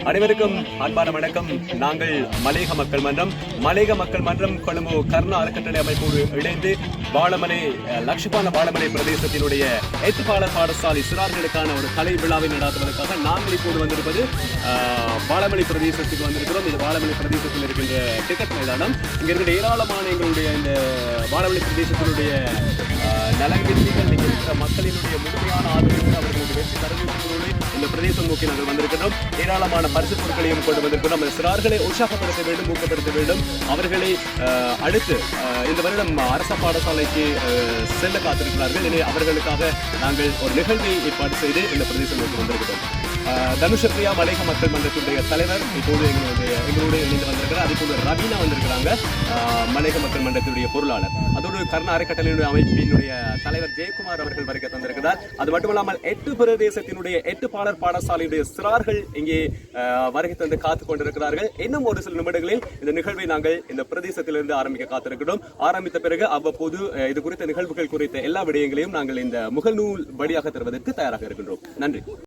அனைவருக்கும் அன்பான வணக்கம். நாங்கள் மலையக மக்கள் மன்றம் கொழும்பு கர்ண அறக்கட்டளை அமைப்போடு இணைந்து வாழமலை லட்சபான வாழமலை பிரதேசத்தினுடைய எட்டுப்பாளர் பாடசாலை சிறார்களுக்கான ஒரு கலை விழாவை நடாத்துவதற்காக நாங்கள் இப்போது வந்திருப்பது வாழமலை பிரதேசத்துக்கு வந்திருக்கிறோம். இது வாழமலை பிரதேசத்தில் இருக்கின்ற டிக்கெட் மைதானம். இங்க இருக்கிற ஏராளமான எங்களுடைய இந்த வாழமலை பிரதேசத்தினுடைய நலன்கள் இருக்கிற மக்களினுடைய முழுமையான ஆதரவு அவர்களுக்கு வெற்றி தருவதோடு இந்த பிரதேசம் நோக்கி நாங்கள் வந்திருக்கிறோம். ஏராளமான பரிசு பொருட்களையும் கொண்டு வந்திருக்கிறோம். அந்த சிறார்களை உற்சாகப்படுத்த வேண்டும், ஊக்கப்படுத்த வேண்டும். அவர்களை அடுத்து இந்த வருடம் அரச பாடசாலைக்கு செல்ல காத்திருக்கிறார்கள். எனவே அவர்களுக்காக நாங்கள் ஒரு நிகழ்வை ஏற்பாடு செய்து இந்த பிரதேசம் நோக்கி வந்திருக்கிறோம். தனுஷப்ரியா மலையக மக்கள் மன்றத்துடைய தலைவர் இப்போது எங்களோடு இணைந்து வந்திருக்கிறார். அதே போல ரவீனா வந்திருக்கிறாங்க, மலையக மக்கள் மன்றத்துடைய பொருளாளர். அதோடு கர்ண அறக்கட்டளையினுடைய அமைப்பினுடைய தலைவர் ஜெயக்குமார் அவர்கள் வருகை தந்திருக்கிறார். அது மட்டுமல்லாமல் 8 பிரதேசத்தினுடைய 8 பாடர் பாடசாலையுடைய சிறார்கள் இங்கே வருகை தந்து காத்துக் கொண்டிருக்கிறார்கள். இன்னும் ஒரு சில நிமிடங்களில் இந்த நிகழ்வை நாங்கள் இந்த பிரதேசத்திலிருந்து ஆரம்பிக்க காத்திருக்கிறோம். ஆரம்பித்த பிறகு அவ்வப்போது இது குறித்த நிகழ்வுகள் குறித்த எல்லா விடயங்களையும் நாங்கள் இந்த முகநூல் வழியாக தருவதற்கு தயாராக இருக்கின்றோம். நன்றி.